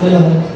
Hello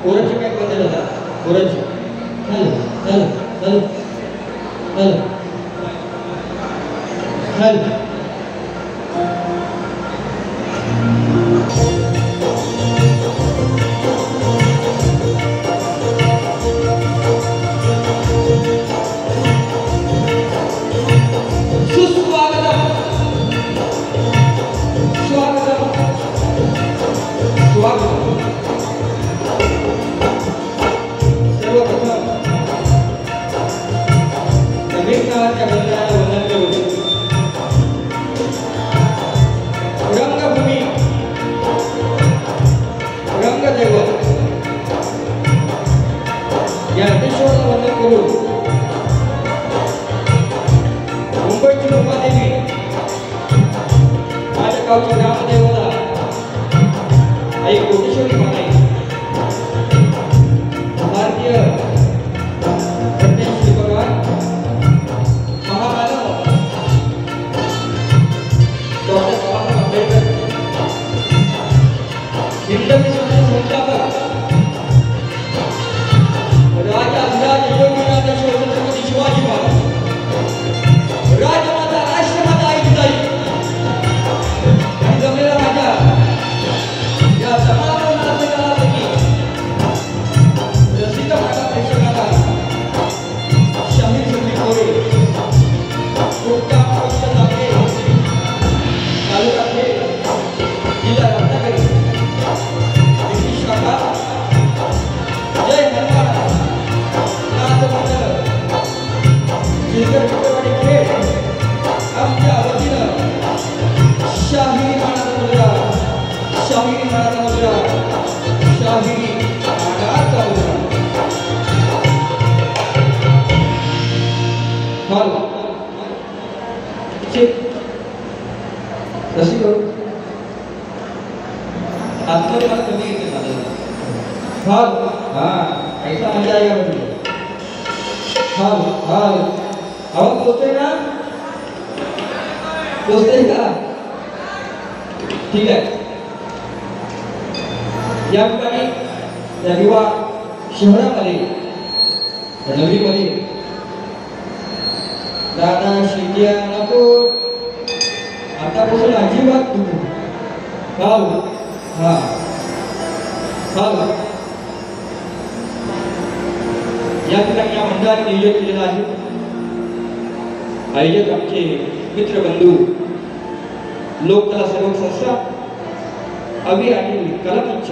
ओरंजी काय बदल झाला ओरंजी hello hello hello hello hello ठीक आहे या ठिकाणी या युवा शहरामध्ये नगरीमध्ये दादा शिंदे नको आतापासून अजिबात तू हा हा हा या ठिकाणी या मंडळाने नियोजन केलेलं आहे आयोजक आमचे मित्रबंधू लोककला सेवक संस्था अभि आणि कलामंच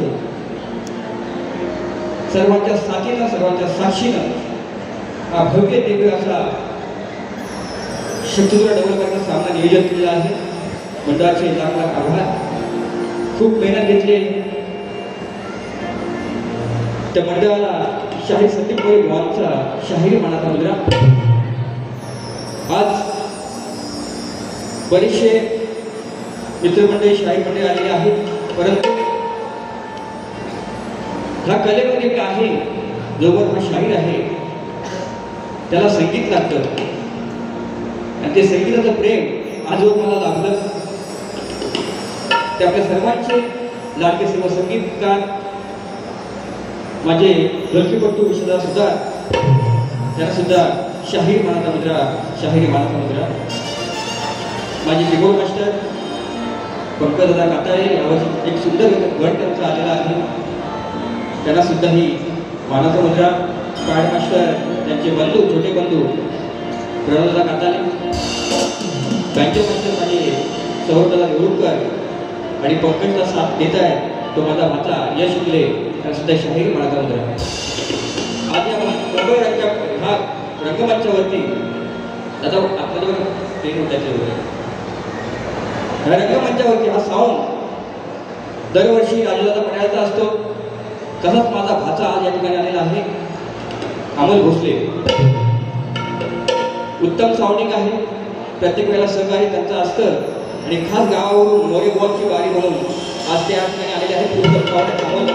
सर्वांच्या साथीनं सर्वांच्या साक्षीनं हा भव्य दिव्य असा शत्रुघ्न डबलकरचा सामना नियोजन केलेला आहे मंडळाचे लाख लाख आभार खूप मेहनत घेतली त्या मंडळाला शाहीर संदीप मोरे गावांचा शाहीर मानाचा मुद्रा आज बरेचसे मित्रमंडळी शाहीर मंडळी आलेले आहेत परंतु ह्या कलेमध्ये काय आहे जोवर हा शाहीर आहे त्याला संगीत लागतं आणि ते संगीताचं प्रेम आजवर मला लाभलं ते आपल्या सर्वांचे लाडके सर्व संगीतकार माझे ढोलकीपट्टू विषदा सुद्धा त्यांना सुद्धा शाहीर मानाचा मुद्रा शाहिरी मानाचा मुद्रा माझे कीबोर्ड मास्टर पंकजदादा काताळे यावर एक सुंदर गण त्यांचा आलेला आहे. त्यांना सुद्धा ही मानाचा मुद्रा कार्ड मास्टर त्यांचे बंधू छोटे बंधू प्रणवदादा काताळे, बँके मास्टर माझे सौरदादा देवरुखकर आणि पंकजला साथ देत आहे तो माझा भाचा यश उगले त्यांना सुद्धा शाहीर मानाचा मुद्रा. आज या मुंबई हा रंगमंचावरती आता आपल्याला ट्रेन होत्याचे वगैरे ह्या रंगमंचावरती हा साऊंड दरवर्षी राजूदादा पडायचा असतो. तसाच माझा भाचा आज या ठिकाणी आलेला आहे अमोल भोसले. उत्तम साऊंडिंग आहे, प्रत्येक वेळेला सहकार्य त्यांचं असतं आणि खास गावावरून मोरे बॉलची वारी म्हणून आज ते या ठिकाणी आलेले आहेत. उत्तम साऊंड अमोल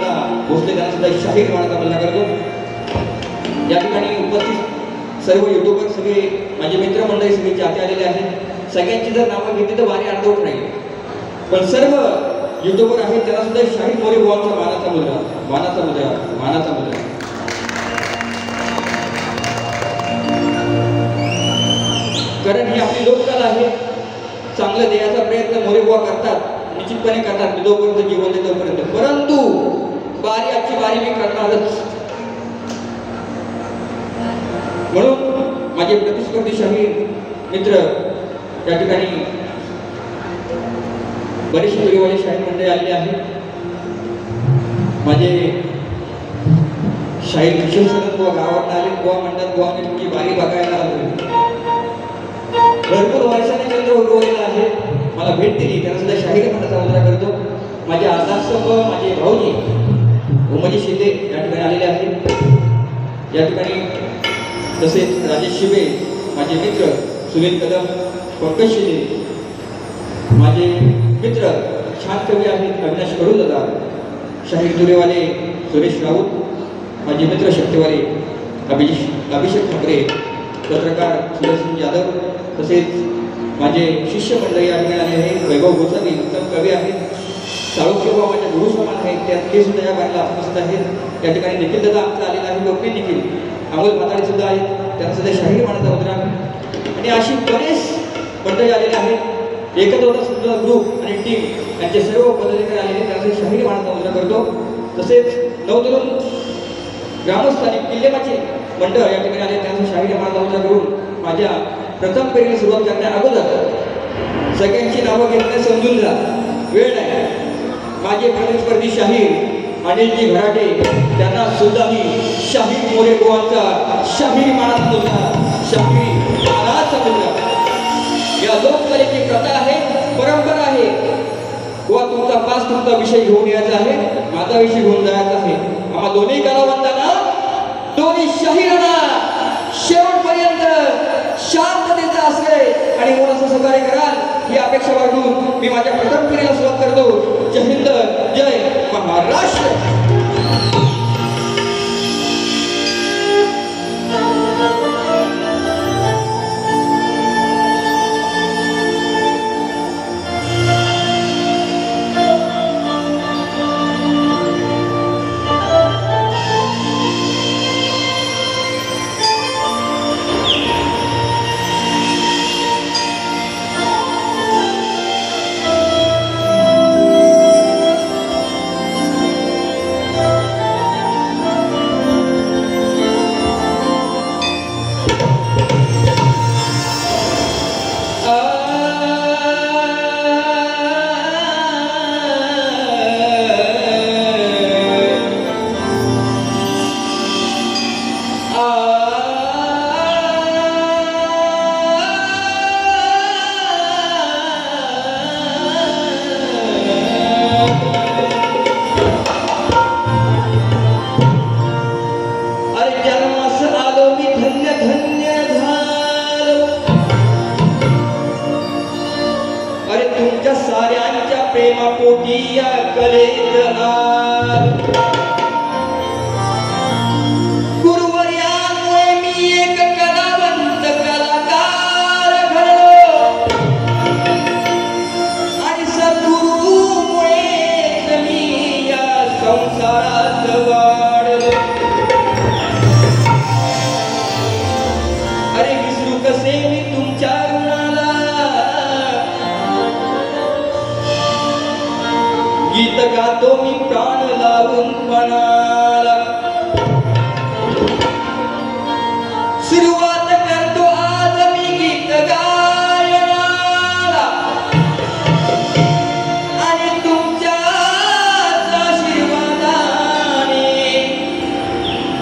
भोसले त्यांना सुद्धा शाहीर मानाचा मुद्रा करतो. या ठिकाणी उपस्थित सर्व युट्यूबर सगळे माझे मित्रमंडळी सगळे जाते आलेले आहेत. सगळ्यांची जर नावं घेतली तर वारी अर्धवट राहील, पण सर्व युट्यूबर आहेत त्यांना सुद्धा शाहीर मोरे बुवांचा मानाचा मुद्रा मानाचा मुद्रा मानाचा मुद्रा. कारण ही आपली लोककला आहे. चांगलं देण्याचा प्रयत्न मोरे बुवा करतात, निश्चितपणे करतात जोपर्यंत जीवन देतो तोपर्यंत. परंतु बारी आजची बारी मी करणारच. म्हणून माझे प्रतिस्पर्धी शाहीर मित्र या ठिकाणी बरेचसे दुर्गवाडी शाहीर मंडळी आलेले आहेत. माझे शाहीर किशोर सरत बुवा गावात आले. बुवा म्हणतात बुवा मी तुमची बारी बघायला आलो. भरपूर वर्षाने चंद्र उगवलेला आहे, मला भेट दिली, त्यांना सुद्धा शाहीर मानाचा मुद्रा करतो. माझे आधारस्तंभ माझे भाऊजी उमाजी शिंदे या ठिकाणी आलेले आहेत. या ठिकाणी तसेच राजेश शिबे माझे मित्र, सुनील कदम, पंकज शिंदे माझे मित्र, छान कवी आहेत अविनाश कडूदादा, शाहीर दुरेवाले सुरेश राऊत, माझे मित्र शक्तीवाले अभिषेक ठाकरे, पत्रकार सुरेश यादव, तसेच माझे शिष्य मंडळी या ठिकाणी आले आहेत. वैभव गोसावी उत्तम कवी आहेत. साळुंखे बाबा माझ्या गुरु समान आहेत, त्यात ते सुद्धा या बारीला उपस्थित आहेत. या ठिकाणी निखिल दादा आमचा आलेला आहे, लोकप्रिय निखिल. अमोल भाताळे सुद्धा आहेत, त्यांना सुद्धा शाहीर मानाचा मुद्रा. आणि अशी बरेच मंडळी आलेले आहेत. एकत्र होता सुद्धा ग्रुप आणि टीम यांचे सर्व पदाधिकारी आलेले त्यांना शाहीर मानाचा मुद्रा करतो. तसेच नवतरुण ग्रामस्थानिक किल्लेमाचे मंडळ या ठिकाणी आले, त्यांना शाहीर मानाचा मुद्रा करून माझ्या प्रथम फेरीला सुरुवात करण्या अगोदर सगळ्यांची नावं घेतल्या समजून जा, वेळ नाही. माझे प्रतिस्पर्धी शाहीर अनिलजी घराटे त्यांना सुद्धा मी शाहीर मोरे बुवांचा शाहीर मानाचा मुद्रा शाहीर मानाचा मुद्रा. या लोककलेची प्रथा आहे, परंपरा आहे. बुवा तुमचा पास तुमचा विषय घेऊन यायचा आहे, माझा विषय घेऊन जायचा आहे. आम्हा दोन्ही कलावंतांना दोन्ही शाहीरांना शेवटपर्यंत शांततेचा आश्रय आणि मोलाचं सहकार्य कराल ही अपेक्षा बाळगून मी माझ्या प्रथम फेरीला सुरुवात करतो. जय हिंद, जय महाराष्ट्र.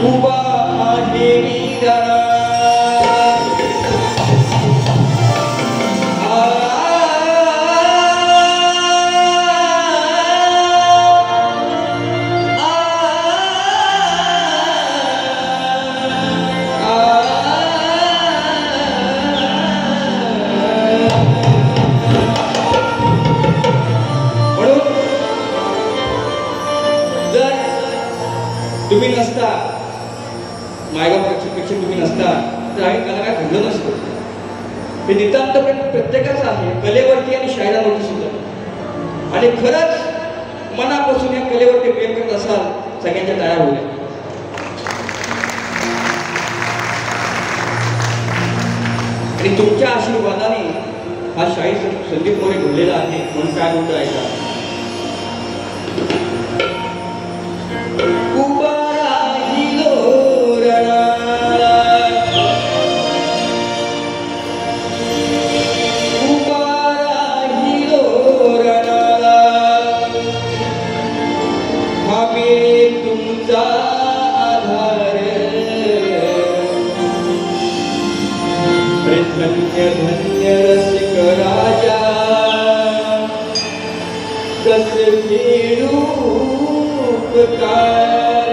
उभा आहे वीरा तुम्ही नसता मायगाव प्रेक्षक तुम्ही नसता तर आम्ही कलाकार घडलो नसतो. हे नितांत प्रत्येकाचं आहे, कलेवरती आणि शायरांवरती सुद्धा. आणि खरंच मनापासून या कलेवरती प्रेम करत असाल सगळ्यांच्या तयार होईल. आणि तुमच्या आशीर्वादाने हा शाहीर संदीप मोरे घडलेला आहे. म्हणून काय म्हणतो ऐका. धन्य धन्य रसिक राजा कस फेरू उपकार.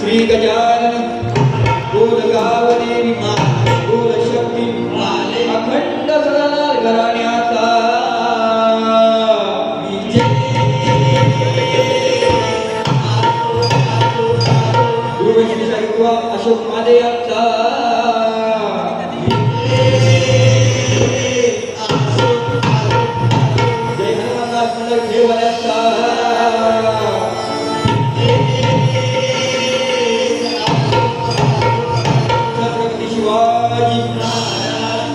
श्री गजानन बोल गावदेवी बोल शक्ती अखंड सदालाल घराण्याचा गुरु श्री साईबाबा अशोक मादे यांचा जय हनुमानदास मंडळ खेळवाल्यांचा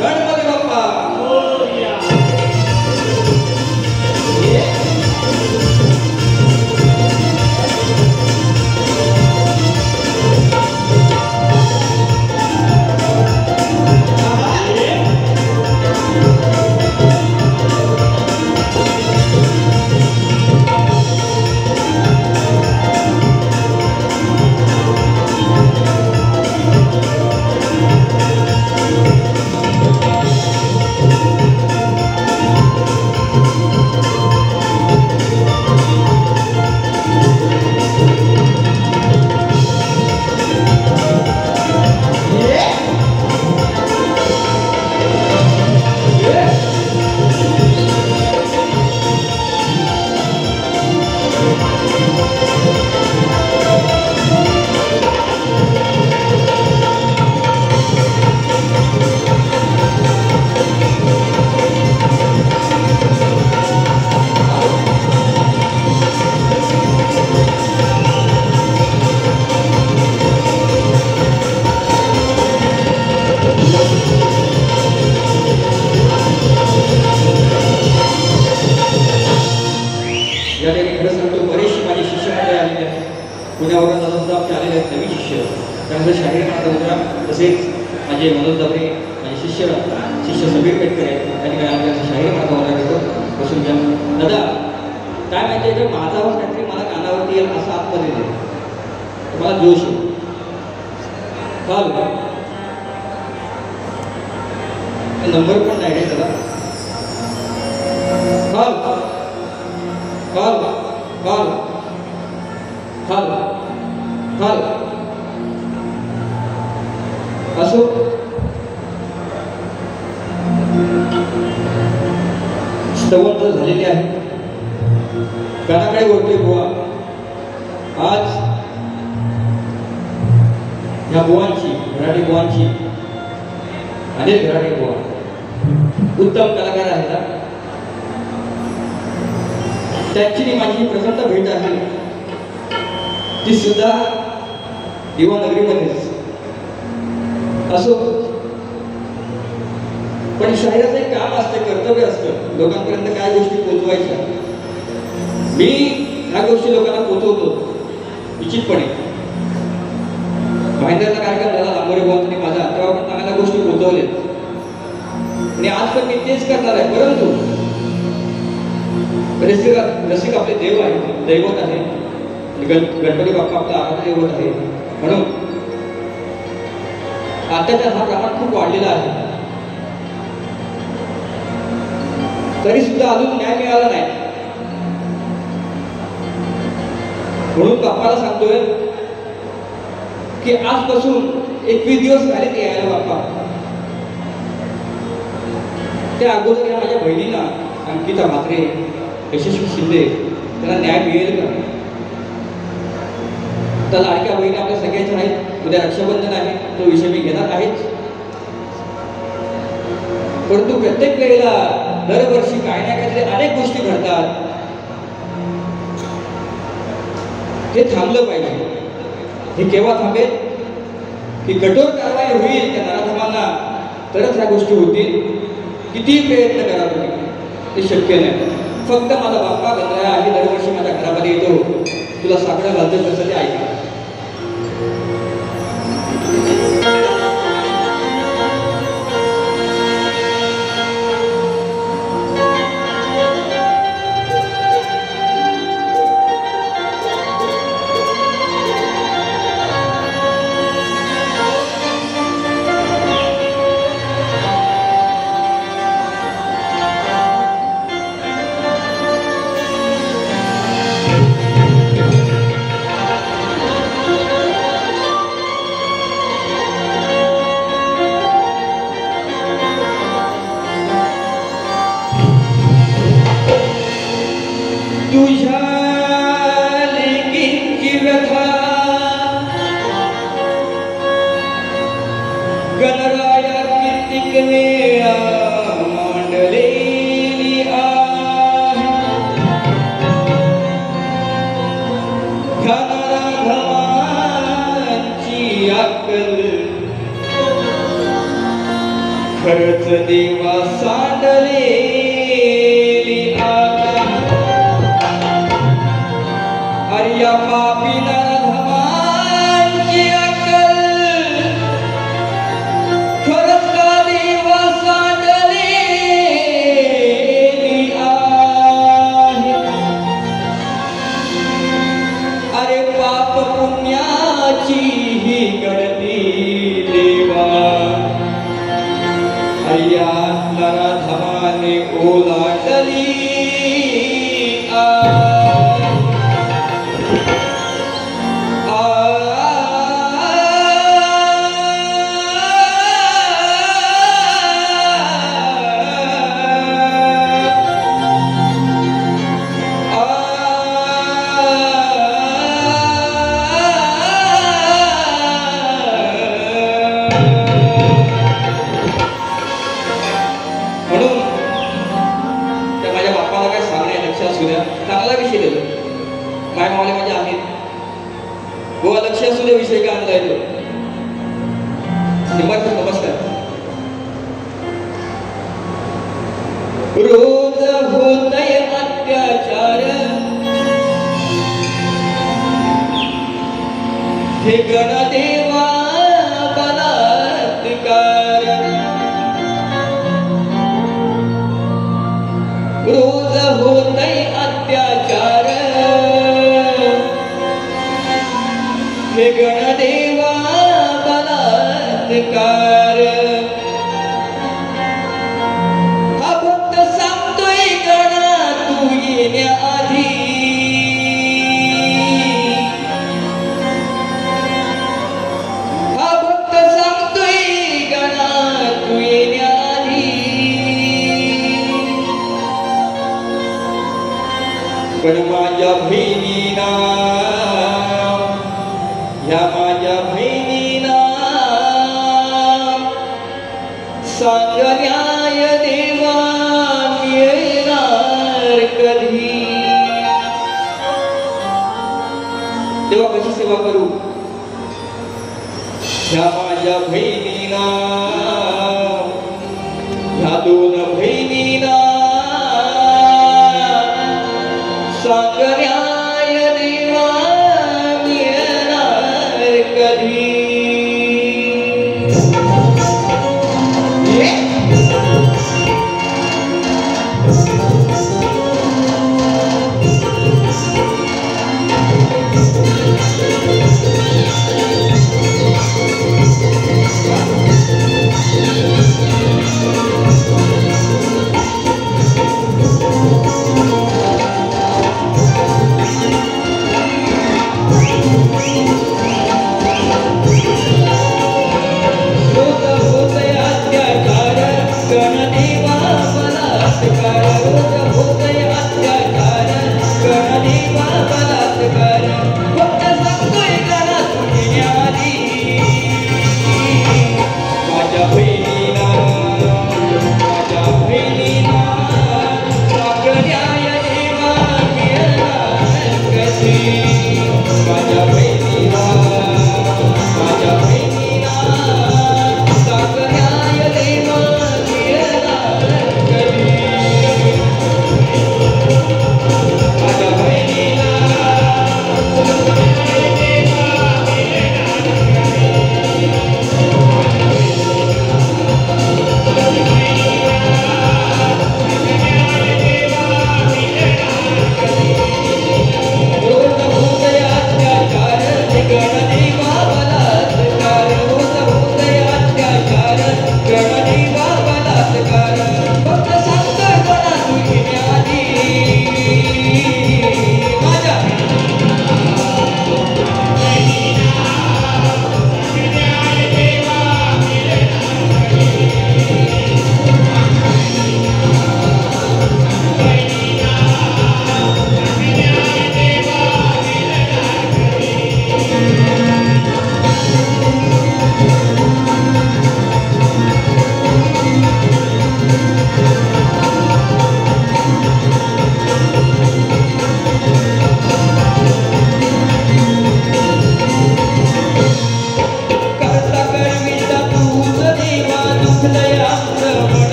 गणपती बाप्पा या ठिकाणी खरं सांगतो बरेचसे माझे शिष्य आलेले आहेत पुण्यावरून सुद्धा आमचे आलेले आहेत नवीन शिष्य त्यानंतर शाहीर महाराज तसेच माझे मनोज दबरे माझे शिष्य समीर पेटकर आहेत त्या ठिकाणी आम्ही शाहीर महाराज घेतो बसून घ्या दादा काय माहिती जर माझा आवाज काहीतरी मला कानावरती येईल असं आतमध्ये येईल तुम्हाला जोश येईल नंबर पण नाही रे दादा असो स्तवंत झालेले आहे कानाकडे वळतोय बुवा आज ह्या बुवांची घराटे बुवांची अनेक घराटे बुवा उत्तम कलाकार आहेत त्यांची माझी प्रचंड भेट आहे ती सुद्धा दिवानगरीमध्येच असो पण शाहिराचं एक काम असतं कर्तव्य असतं लोकांपर्यंत काय गोष्टी पोहोचवायच्या मी ह्या गोष्टी लोकांना पोहोचवतो निश्चितपणे भाईंदरचा कार्यक्रम झाला लांबोरे बोलताना माझ्या तेव्हा पण चांगल्या गोष्टी पोहोचवल्यात आणि आज पण मी तेच करणार आहे परंतु रसिक आपले देव आहे दैवत आहे गणपती बाप्पा आपला आराध्य दैवत आहे म्हणून अत्याचार हा प्रमाण खूप वाढलेला आहे तरी सुद्धा अजून न्याय मिळाला नाही म्हणून बाप्पाला सांगतोय की आजपासून 21 दिवस झाले ते यायला बाप्पा त्या अगोदर या माझ्या बहिणीला अंकिता म्हात्रे यशस्वी शिंदे त्यांना न्याय मिळेल का तर लाडक्या बहिणी आपल्या सगळ्यांच्या आहेत उद्या रक्षाबंधन आहे तो विषय मी घेणार आहेच परंतु प्रत्येक वेळेला दरवर्षी काही ना काहीतरी अनेक गोष्टी घडतात हे थांबलं पाहिजे हे केव्हा थांबेल की कठोर कारवाई होईल त्या नराधमांना तरच ह्या गोष्टी होतील कितीही प्रयत्न करा तुम्ही ते शक्य नाही फक्त माझा बाप्पा गंधराया आहे दरवर्षी माझ्या घरामध्ये येतो तुला साकडं घालतो कसं ते ऐका ओलांडलेली आग अरे या पापी नरधमांची अक्कल खरंच का देवा सांडलेली आहे अरे पाप पुण्याची ही गणती देवा अरे या नरधमाने ओलांडली चांगला विषय दिला माय मावले म्हणजे आहेत गोवा लक्ष असू दे विषय काय आणला येतो नमस्कार रोज होतय अत्याचार हे गणदेवा बलात्कार रोज होतय अत्याचार हे गणदेवा बलात्कार हा भक्त सांगतोय गणा तू येण्याआधी हा भक्त सांगतोय गणा तू येण्याआधी पण माझ्या बहिणीना ह्या माझ्या बहिणीना सांग न्याय देवा मिळणार कधी देवा कशी सेवा करू ह्या माझ्या बहिणीना ह्या दोन बहिणीना सांग न्याय देवा मिळणार कधी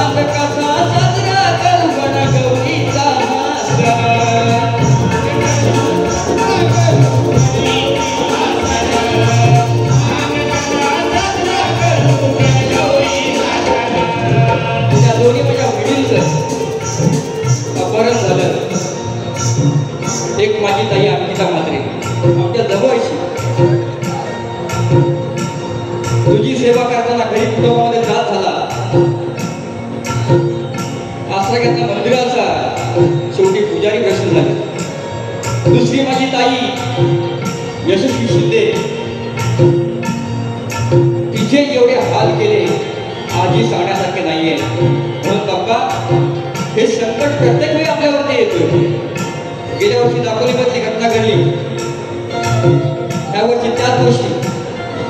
सांग कसा साजरा करू गणगौरीचा त्या दोन्ही माझ्या वडीलचं अपहरण झालं. एक माझी ताई अंकिता म्हात्रे आमच्या जवळची, तुझी सेवा करताना गरीब कुटुंबामध्ये जात झाला, आसरा घेतला मंदिराचा, शेवटी पुजारी प्रश्न झाले. दुसरी माझी ताई यशस्वी शिंदे, तिचे एवढे हाल केले आजही सांगण्यासारखे नाहीये. म्हणून बाप्पा हे संकट प्रत्येक वेळी आपल्यावरती येतो. गेल्या वर्षी दापोलीमधली घटना घडली, त्यावरची त्याच गोष्टी,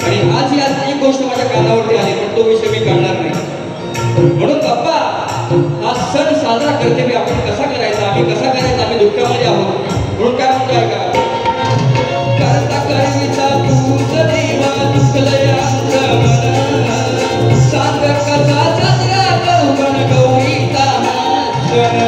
आणि आज ही आज एक गोष्ट माझ्या कानावरती आली, पण तो विषय मी काढणार नाही. म्हणून बाप्पा हा सण साजरा करते मी आपण कसा करायचा, आम्ही कसा करायचा, आम्ही दुःखामध्ये आहोत. म्हणून काय म्हणतोय का, करता करविता तूच देवा दुःखलयांचं मन, सांग कसा साजरा करू गणगौरीचा सण.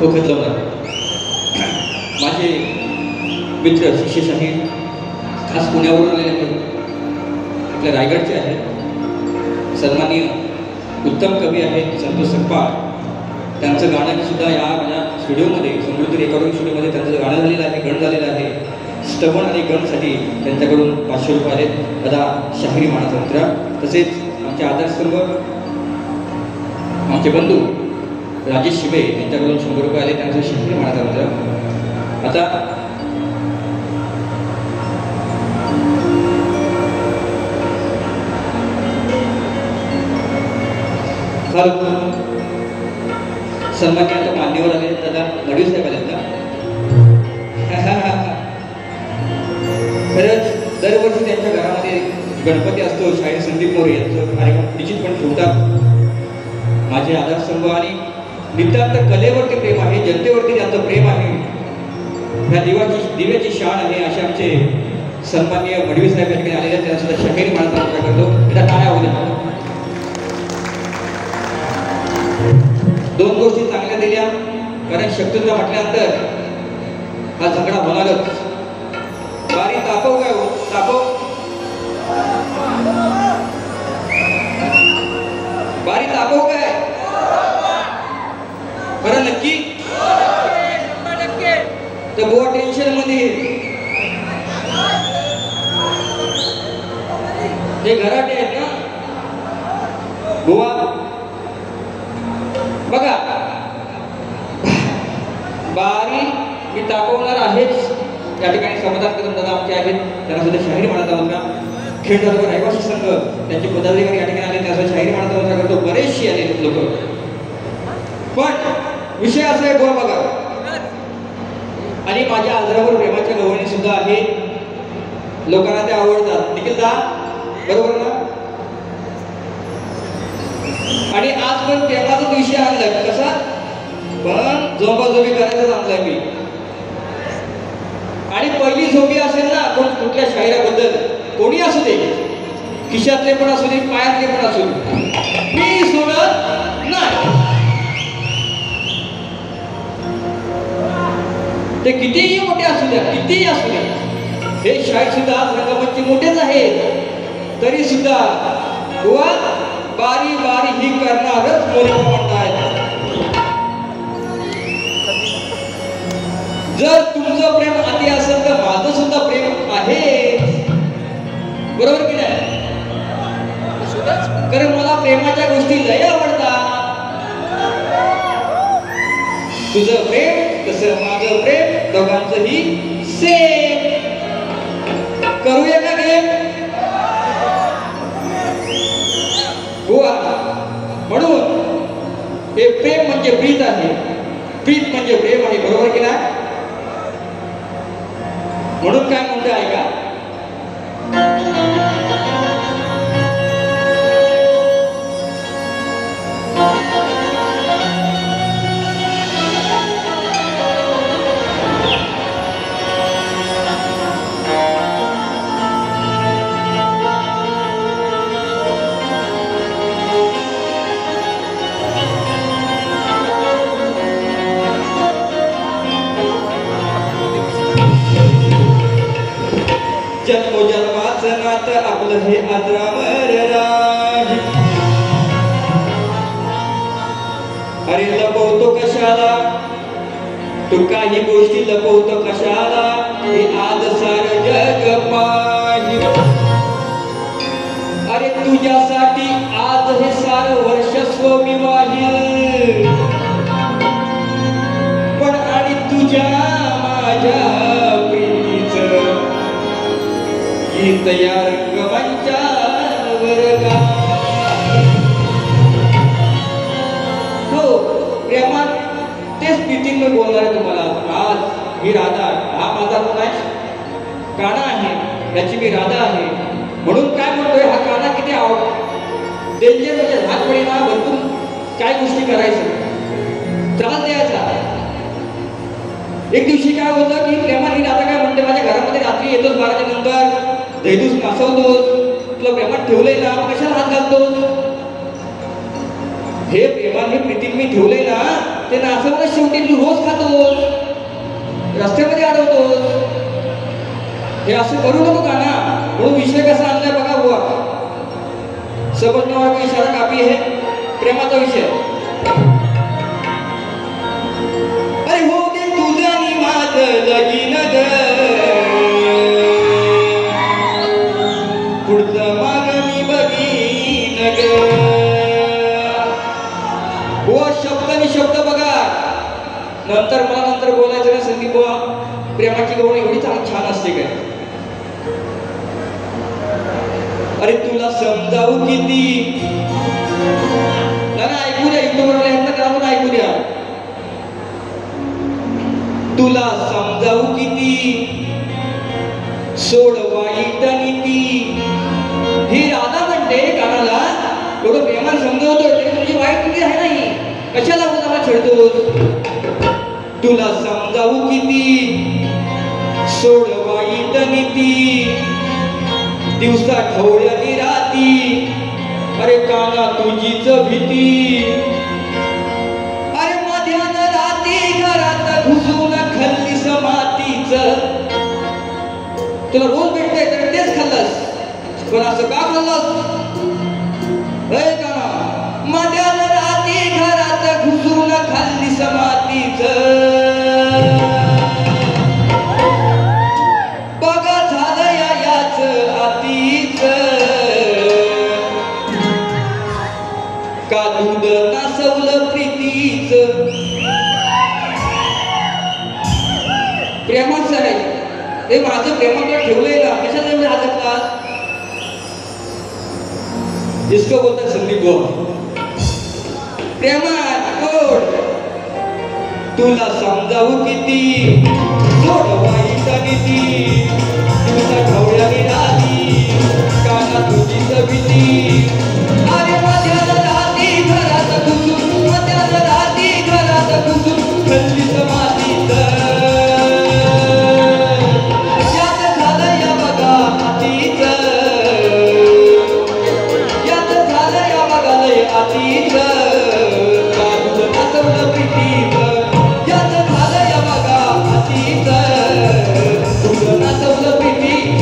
ओखतलवणार माझे मित्र शिष्य शाहीर खास पुण्यावरून आलेले आपल्या रायगडचे आहेत सन्माननीय उत्तम कवी आहेत संतोष सकपाळ त्यांचं गाणं सुद्धा या माझ्या स्टुडिओमध्ये समृद्धी रेकॉर्डिंग स्टुडिओमध्ये त्यांचं गाणं झालेलं आहे गण झालेलं आहे स्तवन आणि गणसाठी त्यांच्याकडून 500 रुपये आले दादा शाहिरी मानाचा मित्र तसेच आमचे आदर्शस्तंभ आमचे बंधू राजेश शिबे यांच्याकडून 100 रुपये आले त्यांचा शाहिरी मानाचा मित्र आता सन्मान्य आता मान्यवर आले दादा मडवी साहेब आलेत ना खरंच दरवर्षी त्यांच्या घरामध्ये गणपती असतो शाहीर संदीप मोरे यांचं कार्यक्रम निश्चितपणे ठेवतात माझे आधारस्तंभ आणि नितांत कलेवरती प्रेम आहे जनतेवरती त्यांचं प्रेम आहे ह्या दिव्याची शान आहे असे आमचे सन्मान्य मडवी साहेब या ठिकाणी आलेले त्यांना सुद्धा शाहीर मानाचा मुद्रा करतो त्या टाळ्या होत्या दोन गोष्टी चांगल्या दिल्या कारण शक्यता म्हटल्यानंतर हा झगडा होणारच बारी तापव काय हो तापव बारी तापव काय खरं नक्की तर बुवा टेन्शन मध्ये हे घराटे आहेत ना बुवा बघा बारी मी तापवणार आहेच या ठिकाणी समाधान कदम दादा आमचे आहेत त्यांना सुद्धा शाहिरी मानाचा मुद्रा खेड तालुका रहिवासी संघ त्यांचे पदाधिकारी या ठिकाणी आले त्यांना शाहिरी मानाचा मुद्रा करतो बरेचसे आले लोक पण विषय असा आहे बुवा बघा आणि माझ्या आजरावर प्रेमाच्या गवळणी सुद्धा आहे लोकांना ते आवडतात निखिल दा बरोबर ना आणि आज पण प्रेमाचाच विषय आणलाय कसा पण झोपाझोपी करायचं आणलाय मी आणि पहिली झोपी असेल ना कोण कुठल्या शाहिराबद्दल कोणी असू दे खिशातले पण असू दे पायातले पण असू दे मी सोडत नाही ते कितीही मोठे असू द्या कितीही असू द्या हे शाहीर सुद्धा रंगमंच मोठेच आहेत तरी सुद्धा बुवा बारी बारी ही करणारच मोरे म्हणतायत जर तुमचं प्रेम अति असेल तर माझं सुद्धा प्रेम आहे बरोबर की नाही कारण मला प्रेमाच्या गोष्टी लय आवडतात तुझं प्रेम तसं माझं प्रेम दोघांचंही सेम करूया का गेम हुआ म्हणून हे प्रेम म्हणजे प्रीत आहे प्रीत म्हणजे प्रेम आहे बरोबर की नाही म्हणून काय म्हणते ऐका जन्मोजन्माचं नातं आपलं हे आजरावर राज अरे लपवतो कशाला तू काही गोष्टी लपवतो कशाला हे आज सार जग पाहिल अरे तुझ्यासाठी आज हे सार वर्षस्व मी वाहिल पण आणि तुझ्या माझ्या गीत या रंगमंचावर हो प्रेमात तेच प्रीतीन मी बोलणार आहे तुम्हाला आज ही राधा हा माझा कोण आहे काना आहे याची मी राधा आहे म्हणून काय म्हणतोय हा काना किती डेंजर म्हणजे हात पडीना भरपूर काय गोष्टी करायचं त्रास द्यायचा एक दिवशी काय होतं की प्रेमाने राधा काय म्हणते माझ्या घरामध्ये रात्री येतोच 12च्या नंतर दहीदूस नाचवतोस तुला प्रेमात ठेवलंय ना कशाला हात घालतोस हे प्रेमाने प्रीतीने मी ठेवलंय ना ते नाचवलं शेवटी तू रोज खातोस, रस्त्यामध्ये अडवतोस. हे असं करू नको का ना. म्हणून विषय कसा आणलाय बघा बुवा. समजण्यावर इशारा काफी आहे. प्रेमाचा विषय. अरे हो दे तुझं आणि माझं लगीन ग, पुढचं माग मी बघीन ग. बुवा शब्द आणि शब्द बघा. नंतर बोलायचं ना संदीप बुवा. प्रेमाची गवळी एवढी छान असते काय. अरे तुला समजावू किती. ना ऐकू द्या. युट्यूबवर त्याला ऐकू द्या. तुला समजावू किती सोड वाईट नीती. ही राधा म्हणते कानाला एवढं प्रेमान समजावतोय तरी तुझी वाईट नीती आहे नाही. कशाला मला छेडतोस. तुला समजावू किती सोड वाईट नीती. दिवसा ढवळ्यानी राती अरे काना तुझीच भीती. अरे मध्यान राती घरात घुसून खाल्लीस मातीच. तुला रोज भेटतंय तर तेच खाल्लंस, पण असं का खाल्लंस. काना मध्यान राती घरात घुसून खाल्लीस मातीच. बघा झालं याच आतीच. का दूध नासवलं प्रीतीच. प्रेमाचं आहे हे माझं. प्रेमाकडे ठेवलंय ना. कशाला एवढे हात घातलास. इसको बोलतात संदीप बुवा प्रेमात गोड. तुला समजावू किती सोड वाईट नीती. दिवसा ढवळ्यानी राती काना तुझीच भीती. अरे मध्यान राती घरात घुसून मध्यान राती घरात घुसून खाल्लीस मातीच. यात झालं या बघा आतीच. यात झालं या बघा लय आतीच. का तुझं नाचवलं प्रीतीच. यात झालं या बघा आतीच. तुझं नाचवलं प्रीतीच.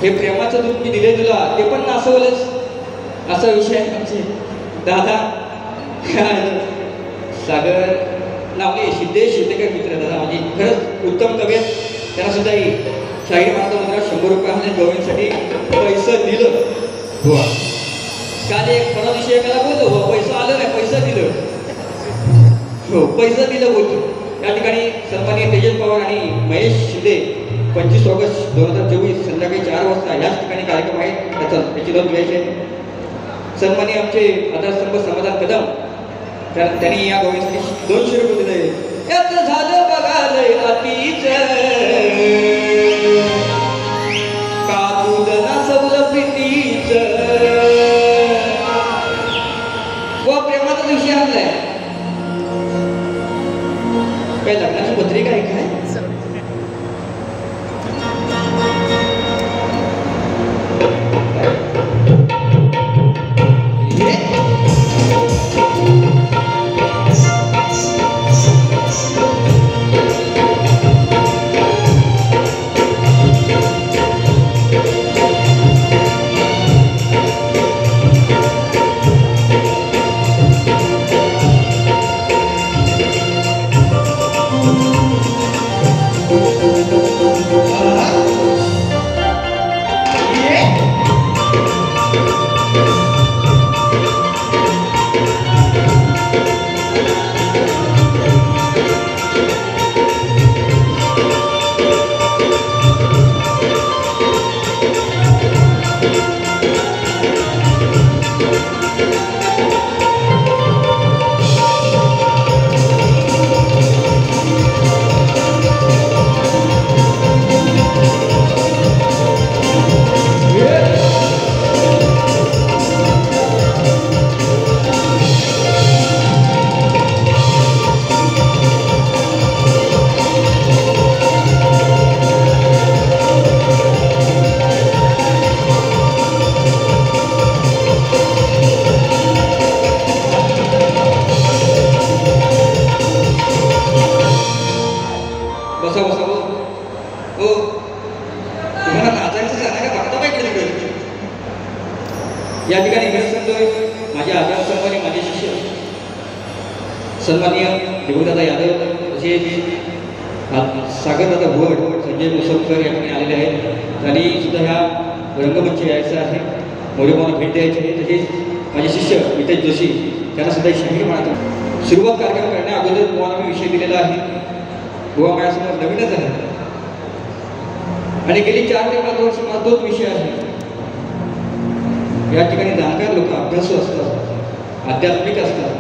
हे प्रेमाचं दूध मी दिले तुला ते पण नासवलंच, असा विषय आहे आमचे दादा. सागर नावले सिद्धेश शिंदेकर मित्र दादा माझे खरंच उत्तम कवी आहेत. त्यांना सुद्धा ही शाहीर महाराज मुद्रा 100 रुपये गवळींसाठी पैसे दिलं. काल एक परवा दिवशी एकाला बोललो पैसा आलं नाही, पैसा दिलं. हो पैसा दिलं बोलतो. या ठिकाणी सन्माननीय तेजस पवार आणि महेश शिंदे 25 ऑगस्ट 2024 संध्याकाळी 4 वाजता याच ठिकाणी कार्यक्रम आहे. त्याची नोंद घ्यायची आहे. सन्माननीय आमचे आधारस्तंभ समाधान कदम त्यांनी या गवळीसाठी 200 रुपये दिले. याच झालं बघालय अतीच का दूध नासवलं पिटीच. व प्रेमाचा दिवशी आणलाय काय लग्नाची पत्रिका आहे काय? या ठिकाणी घडत सांगतोय माझे आधारस्तंभाने माझे शिष्य सन्माननीय देवदादा यादव असे सागरदादा भोड संजय मुसलकर या ठिकाणी आलेले आहेत. त्यांनी सुद्धा ह्या रंगमंच यायचं आहे, मोठे मला भेट द्यायची आहे. तसेच माझे शिष्य मितेश जोशी त्यांना सुद्धा शाहीर म्हणतात. सुरुवात कार्यक्रम करण्या अगोदर तुम्हाला मी विषय दिलेला आहे. गोवा माझ्यासमोर नवीनच आहे आणि गेली 4 ते 5 वर्ष माझा तोच विषय आहे. या ठिकाणी जाणकार लोक अभ्यासू असतात, आध्यात्मिक असतात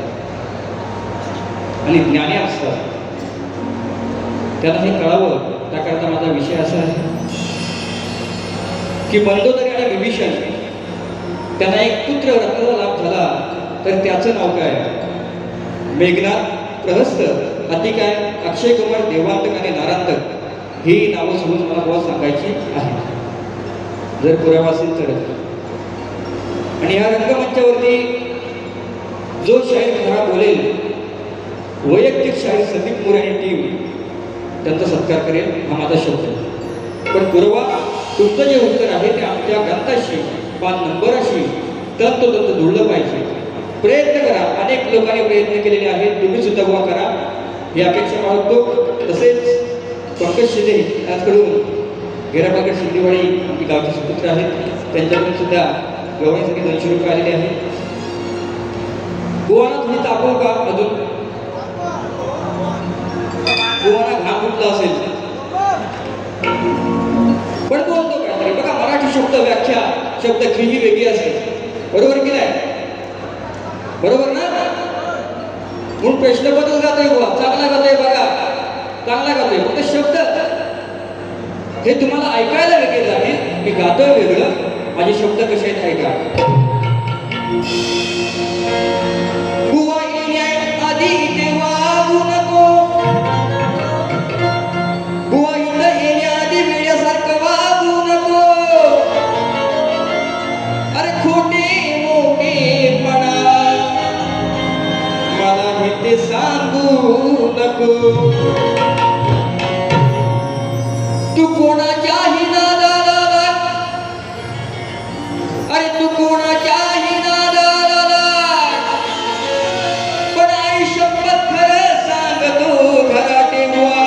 आणि ज्ञानी असतात. त्यांना हे कळावं त्याकरता माझा विषय असा आहे की मंदोदरी आणि विभीषण त्यांना एक पुत्र रत्नाचा लाभ झाला तर त्याचं नाव काय? मेघनाथ, प्रहस्त, अतिकाय, अक्षय कुमार, देवांतक आणि नारांतक ही नावं सोडून मला बुवा सांगायची आहे जर पुरावा असेल तर. आणि या रंगमंचावरती जो शाहीर खरा बोलेल, वैयक्तिक शाहीर संदीप मोरे आणि टीम त्यांचा सत्कार करेल हा माझा शब्द. पण पूर्वा तुमचं जे उत्तर आहे ते आमच्या ग्रंथाशी 5 नंबराशी तंतोतंत जुळलं पाहिजे. प्रयत्न करा, अनेक लोकांनी प्रयत्न केलेले आहेत, तुम्ही सुद्धा बुवा करा ही अपेक्षा बाळगतो. तसेच पंकज शिंदे यांच्याकडून घेरापाकर शिंदेवाडी आमची गावचे सुपुत्र आहेत, त्यांच्याकडून सुद्धा गवळीसाठी 200 रुपये आलेले आहेत. गोवाना तुम्ही तापव का अजून? गोवाना घाम फुटला असेल पण बोलतो काहीतरी. बघा मराठी शब्द व्याख्या शब्द क्रिही वेगळी असते, बरोबर की नाही? बरोबर ना? म्हणून प्रश्न बदल गातोय गोवा, चांगला गातोय बघा, चांगला गातोय. फक्त शब्द हे तुम्हाला ऐकायला वेगळे जातील, मी गातोय वेगळं, माझे शब्द कसे आहेत ऐका. बुवा येण्या आधी इथे वागू नको, बुवा इथं येण्या आधी वेड्यासारखं वागू नको. अरे खोटे मोठेपणा मला हे ते सांगू नको. तू कोणाच्याही नादाला अरे तू कोणाच्याही नादाला पण आई शपथ खरं सांगतो घराटे बुवा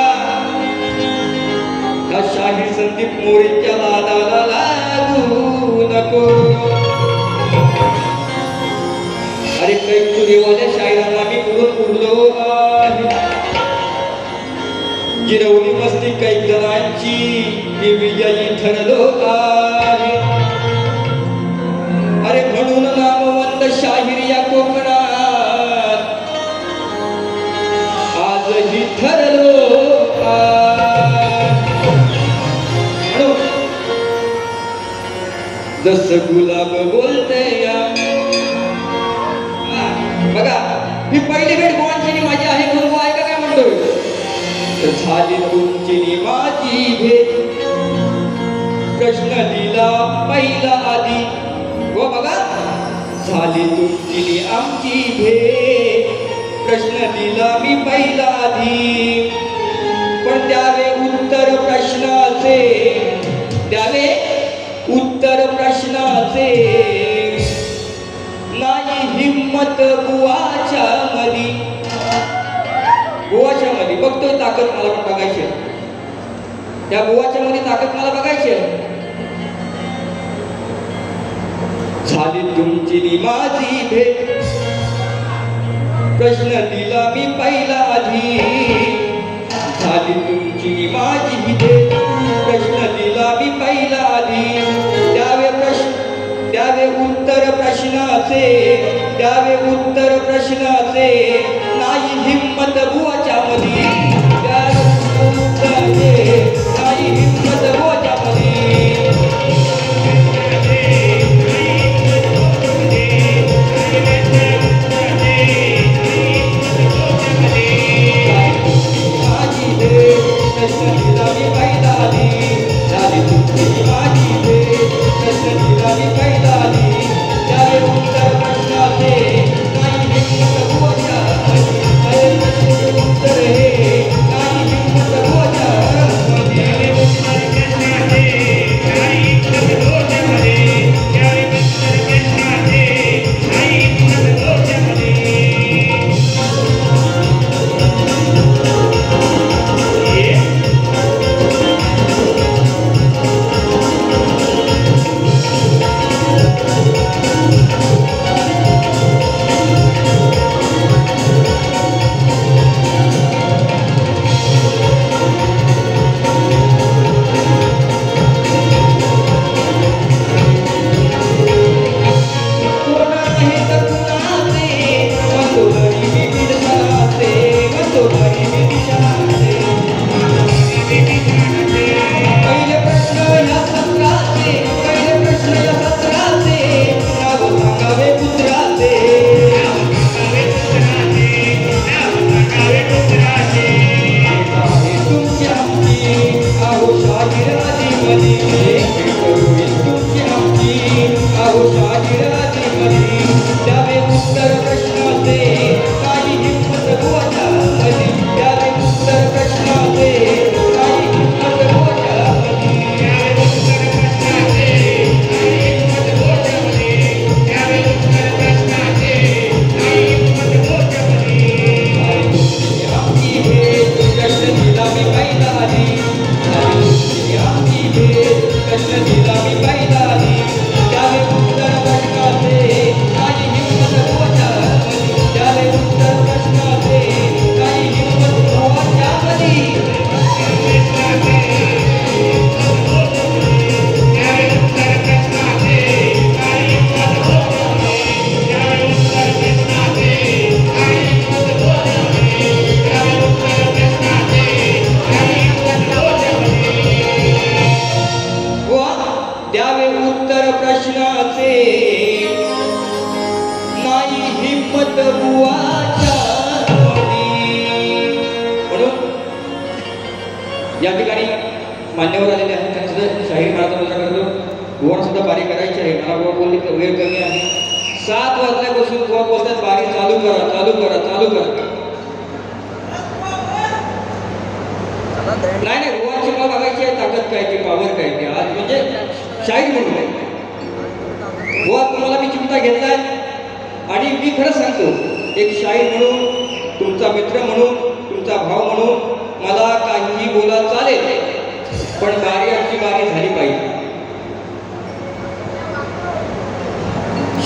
हा शाही संदीप मोरेच्या नादाला लागू नको. अरे कैकुरीवाल्या शायरांना मी पुरून उरलो आहे. गिरवली मस्ती कैक जणांची मी विजयी ठरलो आहे. अरे म्हणून नामवंत शाहीर या कोकणात आजही ठरलो जस गुलाब बोलते या. बघा ही पहिली भेट कोणाची माझी आहे म्हणून ऐका काय म्हणतोय. झाली तुमची माझी भेट प्रश्न दिला पहिला आधी. हो बघा झाली तुमची आमची भेट प्रश्न दिला मी पहिला आधी. पण द्यावे उत्तर प्रश्नाचे द्यावे उत्तर प्रश्नाचे नाही हिम्मत बुवाच्या मधी. बुवाच्या मध्ये बघतोय ताकद मला पण बघायची आहे. त्या बुवाच्या मध्ये ताकद मला बघायची आहे. झाली तुमची माझी भेट प्रश्न दिला मी पहिला आधी. झाली तुमची माझी भेट प्रश्न दिला मी पहिला आधी. द्यावे उत्तर प्रश्नाचे द्यावे उत्तर प्रश्नाचे नाही हिम्मत बुवाच्या मध्ये. द्यावे उत्तराचे नाही हिम्मत बुवाच्या मध्ये. माझी भेट प्रश्न दिला मी पहिला आधी. झाली तुमची माझी भेट प्रश्न दिला मी पहिला आधी. द्यावे उत्तर प्रश्नाचे नाही हिम्मत बुवाच्या मध्ये. उत्तर हे नाही हिम्मत बुवाच्या मध्ये. या ठिकाणी मान्यवर आलेले आहेत त्यांनी सुद्धा शाहीर महाराज मुद्रा करतो. गोवा सुद्धा बारी करायची आहे. मला गोवा बोलली वेळ कमी आहे. 7 वाजल्यापासून गोवा बोलतात बारी चालू करा चालू करा चालू करा. नाही नाही गोवाची मला बघायची आहे ताकद काय ती पावर काय ती आज म्हणजे शाहीर म्हणून घेतलाय आणि मी खरं सांगतो, एक शाहीर म्हणून, तुमचा मित्र म्हणून, तुमचा भाव म्हणून मला काहीही बोला चालेल, पण बारी आमची बारी झाली पाहिजे.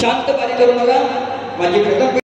शांत बारी करू नका. माझी प्रथम